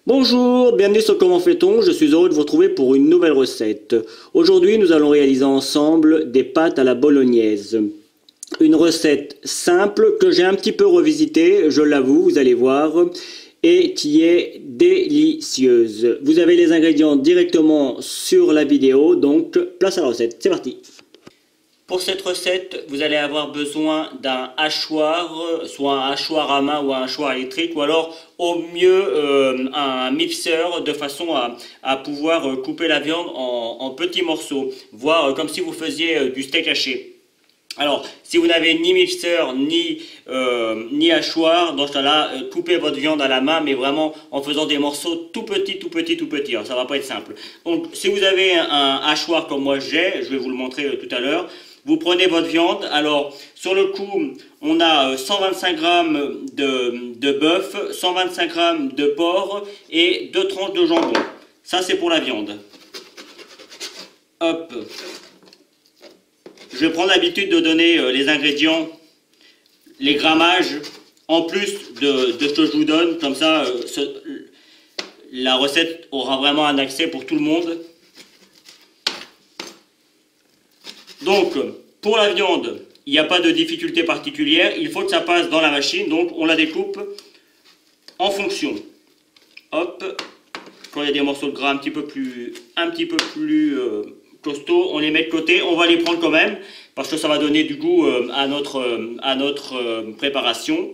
Bonjour, bienvenue sur Comment fait-on, je suis heureux de vous retrouver pour une nouvelle recette. Aujourd'hui, nous allons réaliser ensemble des pâtes à la bolognaise. Une recette simple que j'ai un petit peu revisitée, je l'avoue, vous allez voir, et qui est délicieuse. Vous avez les ingrédients directement sur la vidéo, donc place à la recette, c'est parti. Pour cette recette, vous allez avoir besoin d'un hachoir, soit un hachoir à main ou un hachoir électrique, ou alors au mieux un mixeur de façon à pouvoir couper la viande en petits morceaux, voire comme si vous faisiez du steak haché. Alors, si vous n'avez ni mixeur ni hachoir, dans ce cas-là, coupez votre viande à la main, mais vraiment en faisant des morceaux tout petits. Alors, ça va pas être simple. Donc, si vous avez un hachoir comme moi j'ai, je vais vous le montrer tout à l'heure. Vous prenez votre viande, alors sur le coup, on a 125 g de bœuf, 125 g de porc et 2 tranches de jambon. Ça, c'est pour la viande. Hop. Je vais prendre l'habitude de donner les ingrédients, les grammages, en plus de ce que je vous donne. Comme ça, la recette aura vraiment un accès pour tout le monde. Donc, pour la viande, il n'y a pas de difficulté particulière. Il faut que ça passe dans la machine. Donc, on la découpe en fonction. Hop. Quand il y a des morceaux de gras un petit peu plus costauds, on les met de côté. On va les prendre quand même, parce que ça va donner du goût à notre préparation.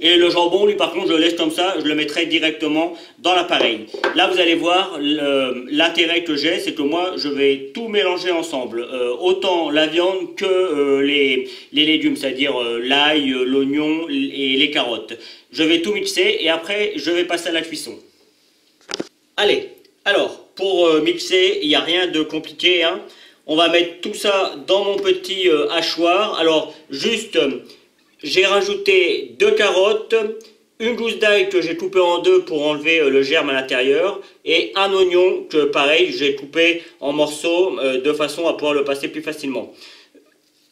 Et le jambon, lui, par contre, je le laisse comme ça, je le mettrai directement dans l'appareil. Là, vous allez voir, l'intérêt que j'ai, c'est que moi, je vais tout mélanger ensemble. Autant la viande que les légumes, c'est-à-dire l'ail, l'oignon et les carottes. Je vais tout mixer et après, je vais passer à la cuisson. Allez, alors, pour mixer, il n'y a rien de compliqué, hein. On va mettre tout ça dans mon petit hachoir. Alors, juste... j'ai rajouté 2 carottes, une gousse d'ail que j'ai coupée en deux pour enlever le germe à l'intérieur et un oignon que pareil j'ai coupé en morceaux de façon à pouvoir le passer plus facilement.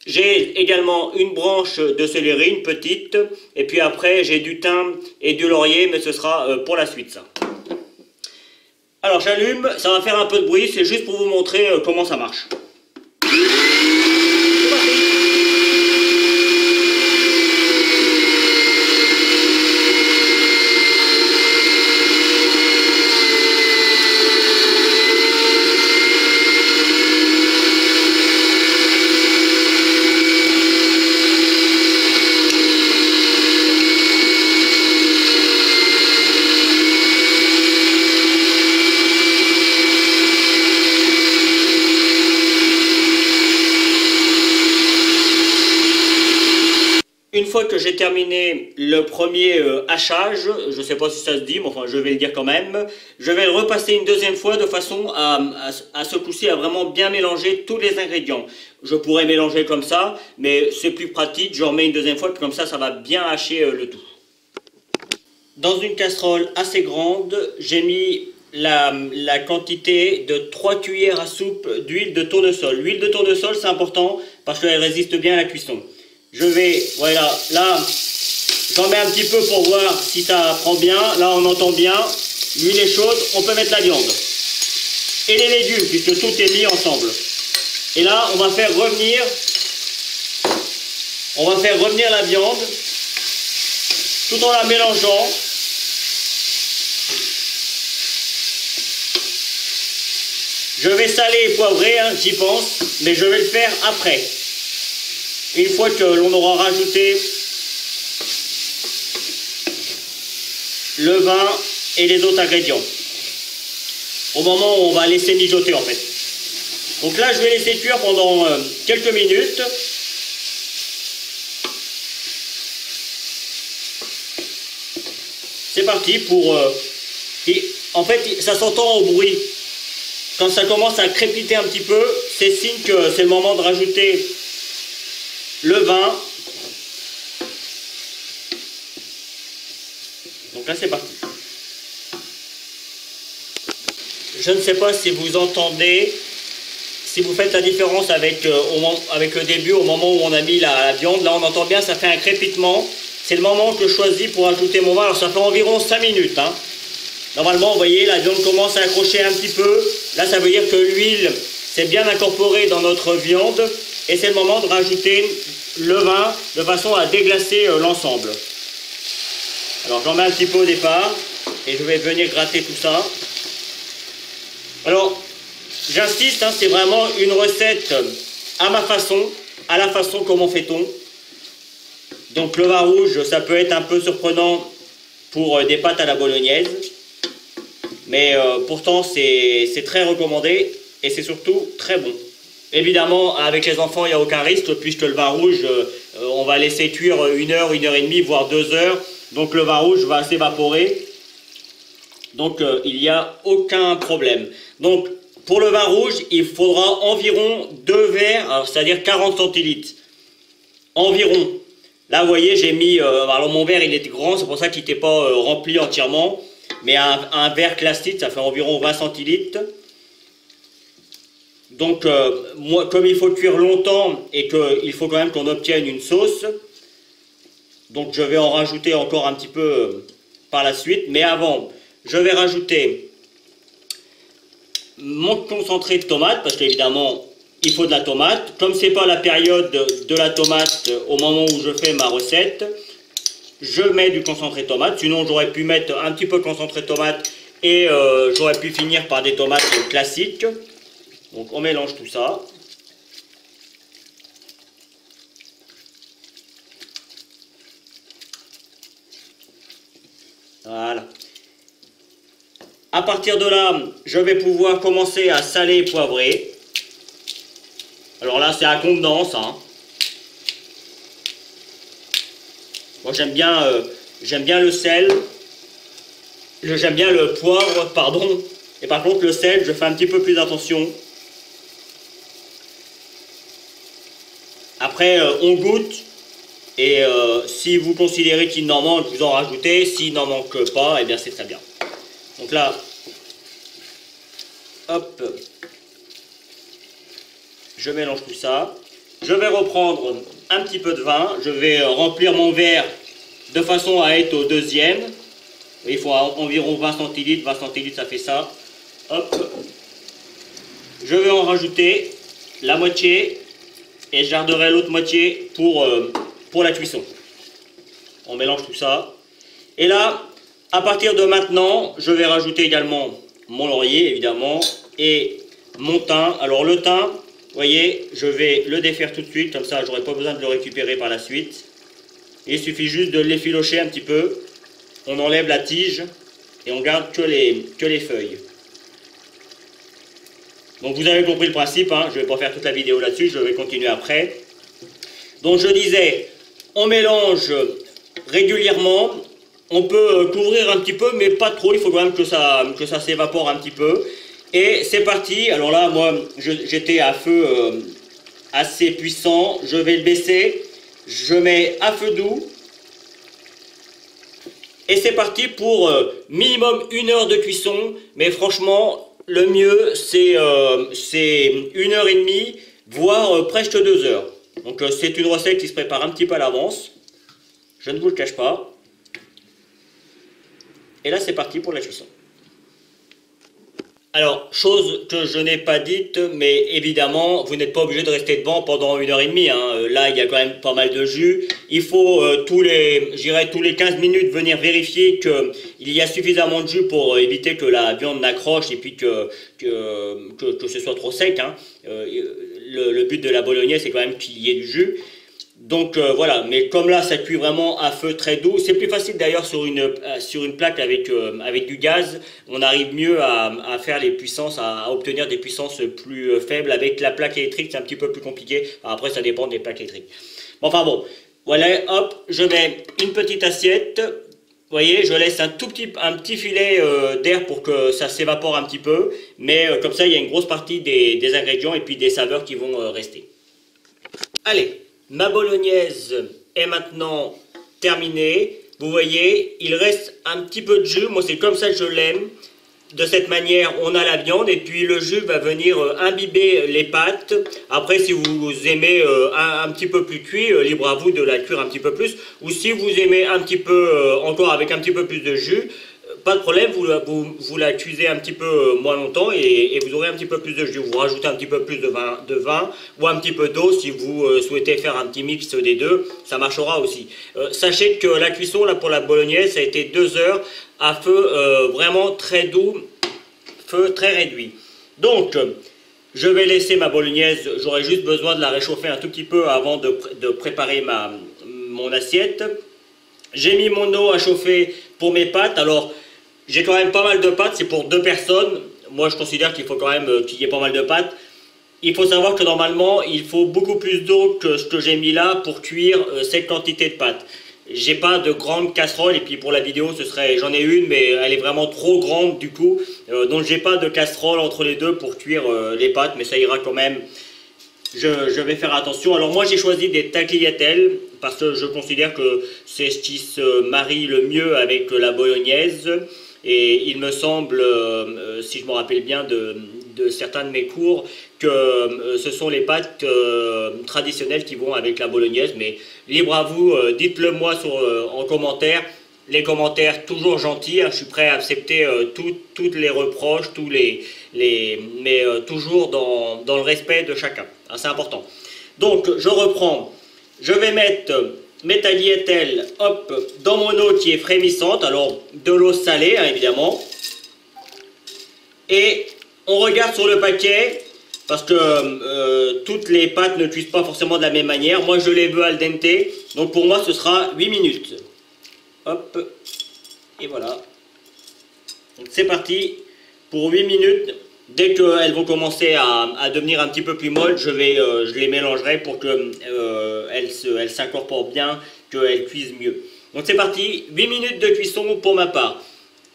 J'ai également une branche de céleri, une petite, et puis après j'ai du thym et du laurier, mais ce sera pour la suite ça. Alors j'allume, ça va faire un peu de bruit, c'est juste pour vous montrer comment ça marche. Une fois que j'ai terminé le premier hachage, je ne sais pas si ça se dit, mais enfin je vais le dire quand même, je vais le repasser une deuxième fois de façon à ce coup-ci à vraiment bien mélanger tous les ingrédients. Je pourrais mélanger comme ça, mais c'est plus pratique, je remets une deuxième fois, puis comme ça va bien hacher le tout. Dans une casserole assez grande, j'ai mis la quantité de 3 cuillères à soupe d'huile de tournesol. L'huile de tournesol, c'est important parce qu'elle résiste bien à la cuisson. Je vais, voilà, là, j'en mets un petit peu pour voir si ça prend bien. Là, on entend bien. L'huile est chaude, on peut mettre la viande. Et les légumes, puisque tout est mis ensemble. Et là, on va faire revenir la viande, tout en la mélangeant. Je vais saler et poivrer, hein, j'y pense, mais je vais le faire après. Une fois que l'on aura rajouté le vin et les autres ingrédients. Au moment où on va laisser mijoter en fait. Donc là, je vais laisser cuire pendant quelques minutes. C'est parti pour... en fait, ça s'entend au bruit. Quand ça commence à crépiter un petit peu, c'est signe que c'est le moment de rajouter le vin. Donc là c'est parti. Je ne sais pas si vous entendez, si vous faites la différence avec le début, au moment où on a mis la viande. Là on entend bien, ça fait un crépitement. C'est le moment que je choisis pour ajouter mon vin. Alors ça fait environ 5 minutes. Hein. Normalement, vous voyez, la viande commence à accrocher un petit peu. Là, ça veut dire que l'huile s'est bien incorporée dans notre viande. Et c'est le moment de rajouter le vin de façon à déglacer l'ensemble. Alors, j'en mets un petit peu au départ. Et je vais venir gratter tout ça. Alors, j'insiste, hein, c'est vraiment une recette à ma façon, à la façon comment fait-on. Donc le vin rouge, ça peut être un peu surprenant pour des pâtes à la bolognaise. Mais pourtant, c'est très recommandé et c'est surtout très bon. Évidemment, avec les enfants, il n'y a aucun risque, puisque le vin rouge, on va laisser cuire 1 heure, 1 heure et demie, voire 2 heures. Donc le vin rouge va s'évaporer. Donc il n'y a aucun problème. Donc pour le vin rouge, il faudra environ 2 verres, c'est-à-dire 40 centilitres. Environ. Là, vous voyez, j'ai mis... alors mon verre, il était grand, c'est pour ça qu'il n'était pas rempli entièrement. Mais un verre classique, ça fait environ 20 centilitres. Donc, moi, comme il faut cuire longtemps et qu'il faut quand même qu'on obtienne une sauce, donc je vais en rajouter encore un petit peu par la suite. Mais avant, je vais rajouter mon concentré de tomate, parce qu'évidemment, il faut de la tomate. Comme ce n'est pas la période de la tomate au moment où je fais ma recette, je mets du concentré de tomate. Sinon, j'aurais pu mettre un petit peu de concentré de tomate et j'aurais pu finir par des tomates classiques. Donc, on mélange tout ça. Voilà. À partir de là, je vais pouvoir commencer à saler et poivrer. Alors là, c'est à contenance, hein. Moi, j'aime bien le sel. J'aime bien le poivre, pardon. Et par contre, le sel, je fais un petit peu plus attention. Après, on goûte. Et si vous considérez qu'il n'en manque, vous en rajoutez. S'il n'en manque pas, eh bien, c'est très bien. Donc là, hop, je mélange tout ça. Je vais reprendre un petit peu de vin. Je vais remplir mon verre de façon à être au deuxième. Il faut environ 20 centilitres. 20 centilitres, ça fait ça. Hop. Je vais en rajouter la moitié et je garderai l'autre moitié pour la cuisson. On mélange tout ça. Et là, à partir de maintenant, je vais rajouter également mon laurier, évidemment, et mon thym. Alors le thym, vous voyez, je vais le défaire tout de suite, comme ça, j'aurai pas besoin de le récupérer par la suite. Et il suffit juste de l'effilocher un petit peu. On enlève la tige et on garde que les feuilles. Donc vous avez compris le principe, hein, je ne vais pas faire toute la vidéo là-dessus, je vais continuer après. Donc je disais, on mélange régulièrement. On peut couvrir un petit peu, mais pas trop. Il faut quand même que ça s'évapore un petit peu. Et c'est parti. Alors là, moi, j'étais à feu assez puissant. Je vais le baisser. Je mets à feu doux. Et c'est parti pour minimum 1 heure de cuisson. Mais franchement, le mieux, c'est 1 heure et demie, voire presque 2 heures. Donc c'est une recette qui se prépare un petit peu à l'avance. Je ne vous le cache pas. Et là, c'est parti pour la cuisson. Alors, chose que je n'ai pas dite, mais évidemment, vous n'êtes pas obligé de rester devant pendant 1 heure et demie. Hein. Là, il y a quand même pas mal de jus. Il faut tous les 15 minutes venir vérifier qu'il y a suffisamment de jus pour éviter que la viande n'accroche et puis que ce soit trop sec. Hein. Le but de la bolognaise, c'est quand même qu'il y ait du jus. Donc voilà, mais comme là ça cuit vraiment à feu très doux, c'est plus facile d'ailleurs sur une plaque avec du gaz, on arrive mieux à faire les puissances, à obtenir des puissances plus faibles. Avec la plaque électrique c'est un petit peu plus compliqué, après ça dépend des plaques électriques. Enfin bon, voilà, hop, je mets une petite assiette, vous voyez, je laisse un petit filet d'air pour que ça s'évapore un petit peu, mais comme ça il y a une grosse partie des ingrédients et puis des saveurs qui vont rester. Allez. Ma bolognaise est maintenant terminée. Vous voyez, il reste un petit peu de jus. Moi, c'est comme ça que je l'aime. De cette manière, on a la viande et puis le jus va venir imbiber les pâtes. Après, si vous aimez un petit peu plus cuit, libre à vous de la cuire un petit peu plus. Ou si vous aimez un petit peu, encore avec un petit peu plus de jus, pas de problème, vous la cuisez un petit peu moins longtemps et vous aurez un petit peu plus de jus. Vous rajoutez un petit peu plus de vin ou un petit peu d'eau si vous souhaitez faire un petit mix des deux, ça marchera aussi. Sachez que la cuisson là, pour la bolognaise, ça a été 2 heures à feu vraiment très doux, feu très réduit. Donc, je vais laisser ma bolognaise, j'aurai juste besoin de la réchauffer un tout petit peu avant de préparer mon assiette. J'ai mis mon eau à chauffer pour mes pâtes. Alors, j'ai quand même pas mal de pâtes, c'est pour 2 personnes. Moi, je considère qu'il faut quand même qu'il y ait pas mal de pâtes. Il faut savoir que normalement, il faut beaucoup plus d'eau que ce que j'ai mis là pour cuire cette quantité de pâtes. J'ai pas de grande casserole et puis pour la vidéo, j'en ai une, mais elle est vraiment trop grande du coup. Donc, j'ai pas de casserole entre les deux pour cuire les pâtes, mais ça ira quand même. Je vais faire attention. Alors moi j'ai choisi des tagliatelles parce que je considère que c'est ce qui se marie le mieux avec la bolognaise et il me semble, si je me rappelle bien de certains de mes cours, que ce sont les pâtes traditionnelles qui vont avec la bolognaise, mais libre à vous, dites-le moi en commentaire. Les commentaires toujours gentils, hein, je suis prêt à accepter toutes les reproches, mais toujours dans le respect de chacun. Hein, c'est important. Donc je reprends, je vais mettre mes tagliatelles dans mon eau qui est frémissante, alors de l'eau salée hein, évidemment. Et on regarde sur le paquet, parce que toutes les pâtes ne cuisent pas forcément de la même manière. Moi je les veux al dente, donc pour moi ce sera 8 minutes. Hop, et voilà. Donc c'est parti pour 8 minutes. Dès qu'elles vont commencer à devenir un petit peu plus molles, je les mélangerai pour qu'elles s'incorporent bien, qu'elles cuisent mieux. Donc c'est parti, 8 minutes de cuisson pour ma part.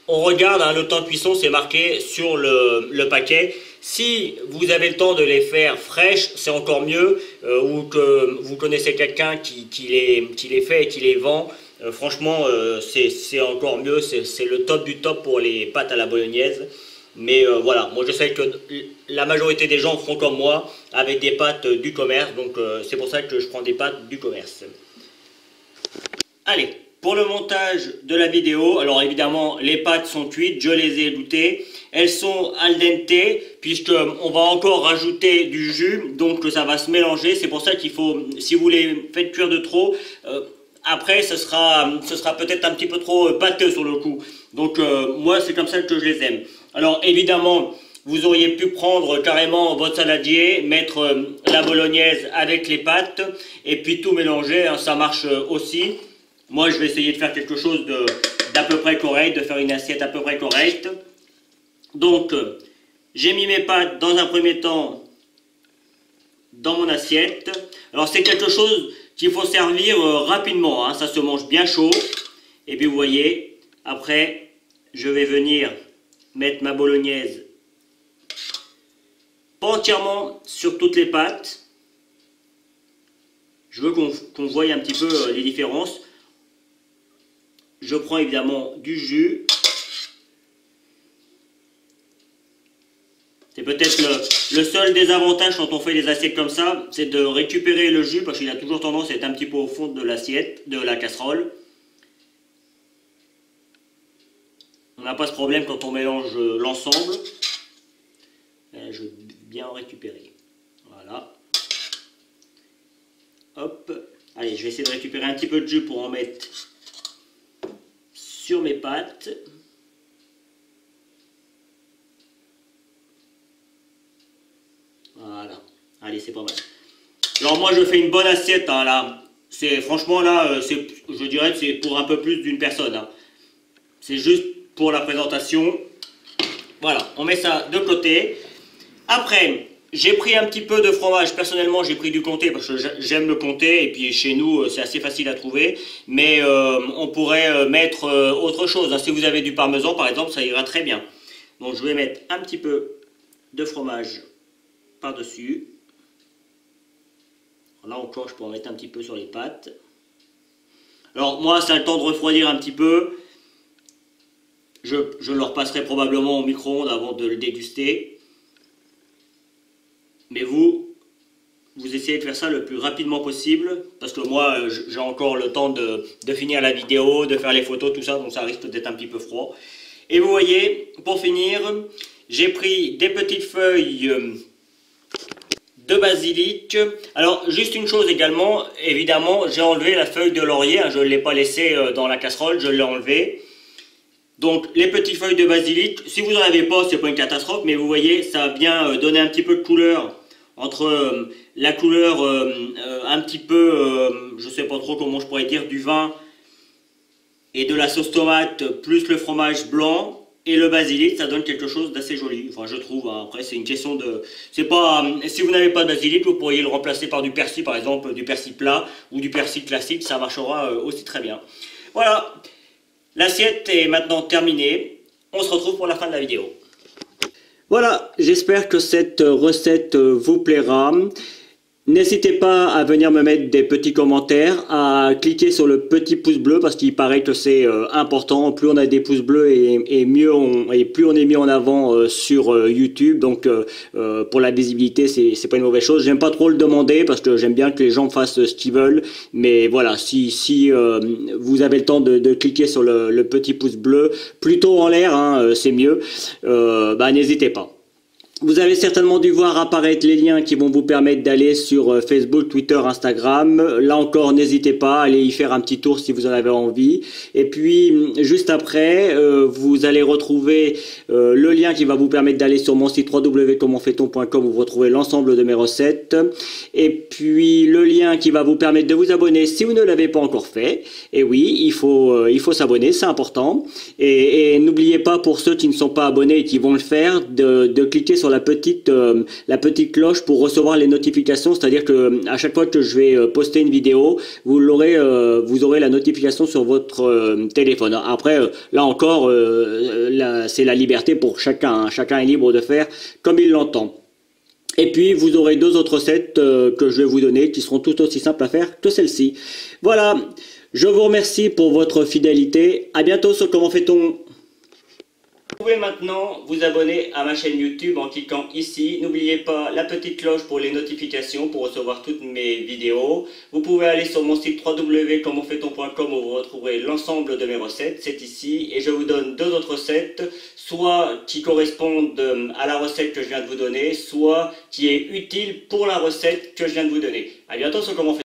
On regarde, hein, le temps de cuisson, c'est marqué sur le paquet. Si vous avez le temps de les faire fraîches, c'est encore mieux, ou que vous connaissez quelqu'un qui les fait et qui les vend. Franchement, c'est encore mieux, c'est le top du top pour les pâtes à la bolognaise. Mais voilà, moi je sais que la majorité des gens font comme moi, avec des pâtes du commerce, donc c'est pour ça que je prends des pâtes du commerce. Allez, pour le montage de la vidéo, alors évidemment les pâtes sont cuites, je les ai égouttées, elles sont al dente, puisqu'on va encore rajouter du jus, donc ça va se mélanger, c'est pour ça qu'il faut, si vous les faites cuire de trop, après ce sera peut-être un petit peu trop pâteux sur le coup. Donc moi c'est comme ça que je les aime. Alors évidemment vous auriez pu prendre carrément votre saladier, mettre la bolognaise avec les pâtes et puis tout mélanger, hein, ça marche aussi. Moi je vais essayer de faire quelque chose d'à peu près correct, de faire une assiette à peu près correcte. Donc j'ai mis mes pâtes dans un premier temps dans mon assiette. Alors c'est quelque chose qu'il faut servir rapidement, hein. Ça se mange bien chaud. Et puis vous voyez, après je vais venir mettre ma bolognaise pas entièrement sur toutes les pâtes. Je veux qu'on voie un petit peu les différences. Je prends évidemment du jus. C'est peut-être le seul désavantage quand on fait des assiettes comme ça, c'est de récupérer le jus parce qu'il a toujours tendance à être un petit peu au fond de l'assiette, de la casserole. On n'a pas ce problème quand on mélange l'ensemble. Je vais bien en récupérer. Voilà. Hop. Allez, je vais essayer de récupérer un petit peu de jus pour en mettre sur mes pâtes. Voilà. Allez, c'est pas mal. Alors moi, je fais une bonne assiette, hein, là. Franchement, là, je dirais que c'est pour un peu plus d'une personne. Hein. C'est juste pour la présentation. Voilà, on met ça de côté. Après, j'ai pris un petit peu de fromage. Personnellement, j'ai pris du comté parce que j'aime le comté. Et puis chez nous, c'est assez facile à trouver. Mais on pourrait mettre autre chose. Hein. Si vous avez du parmesan, par exemple, ça ira très bien. Donc je vais mettre un petit peu de fromage par-dessus. Là encore, je peux en mettre un petit peu sur les pâtes. Alors moi, ça a le temps de refroidir un petit peu. Je le repasserai probablement au micro-ondes avant de le déguster. Mais vous essayez de faire ça le plus rapidement possible. Parce que moi, j'ai encore le temps de finir la vidéo, de faire les photos, tout ça. Donc ça risque d'être un petit peu froid. Et vous voyez, pour finir, j'ai pris des petites feuilles de basilic. Alors, juste une chose également, évidemment, j'ai enlevé la feuille de laurier, hein, je ne l'ai pas laissée dans la casserole, je l'ai enlevée. Donc, les petites feuilles de basilic, si vous n'en avez pas, c'est pas une catastrophe, mais vous voyez, ça va bien donner un petit peu de couleur entre la couleur un petit peu, je sais pas trop comment je pourrais dire, du vin et de la sauce tomate, plus le fromage blanc. Et le basilic, ça donne quelque chose d'assez joli. Enfin, je trouve. Hein. Après, c'est une question de... C'est pas... si vous n'avez pas de basilic, vous pourriez le remplacer par du persil, par exemple, du persil plat ou du persil classique. Ça marchera aussi très bien. Voilà. L'assiette est maintenant terminée. On se retrouve pour la fin de la vidéo. Voilà. J'espère que cette recette vous plaira. N'hésitez pas à venir me mettre des petits commentaires, à cliquer sur le petit pouce bleu parce qu'il paraît que c'est important. Plus on a des pouces bleus et mieux plus on est mis en avant sur YouTube. Donc pour la visibilité, c'est pas une mauvaise chose. J'aime pas trop le demander parce que j'aime bien que les gens fassent ce qu'ils veulent. Mais voilà, si vous avez le temps de cliquer sur le petit pouce bleu, plutôt en l'air, hein, c'est mieux. N'hésitez pas. Vous avez certainement dû voir apparaître les liens qui vont vous permettre d'aller sur Facebook, Twitter, Instagram. Là encore, n'hésitez pas, allez y faire un petit tour si vous en avez envie. Et puis, juste après, vous allez retrouver le lien qui va vous permettre d'aller sur mon site www.comenfaitton.com où vous retrouvez l'ensemble de mes recettes. Et puis, le lien qui va vous permettre de vous abonner si vous ne l'avez pas encore fait. Et oui, il faut s'abonner, c'est important. Et n'oubliez pas, pour ceux qui ne sont pas abonnés et qui vont le faire, de cliquer sur la petite cloche pour recevoir les notifications, c'est-à-dire que à chaque fois que je vais poster une vidéo, vous aurez la notification sur votre téléphone. Après, là encore, c'est la liberté pour chacun, hein. Chacun est libre de faire comme il l'entend. Et puis, vous aurez deux autres recettes que je vais vous donner qui seront tout aussi simples à faire que celle-ci. Voilà, je vous remercie pour votre fidélité. À bientôt sur Comment fait-on. Vous pouvez maintenant vous abonner à ma chaîne YouTube en cliquant ici. N'oubliez pas la petite cloche pour les notifications pour recevoir toutes mes vidéos. Vous pouvez aller sur mon site www.comenfaitton.com où vous retrouverez l'ensemble de mes recettes. C'est ici et je vous donne deux autres recettes, soit qui correspondent à la recette que je viens de vous donner, soit qui est utile pour la recette que je viens de vous donner. À bientôt sur Comment fait-on.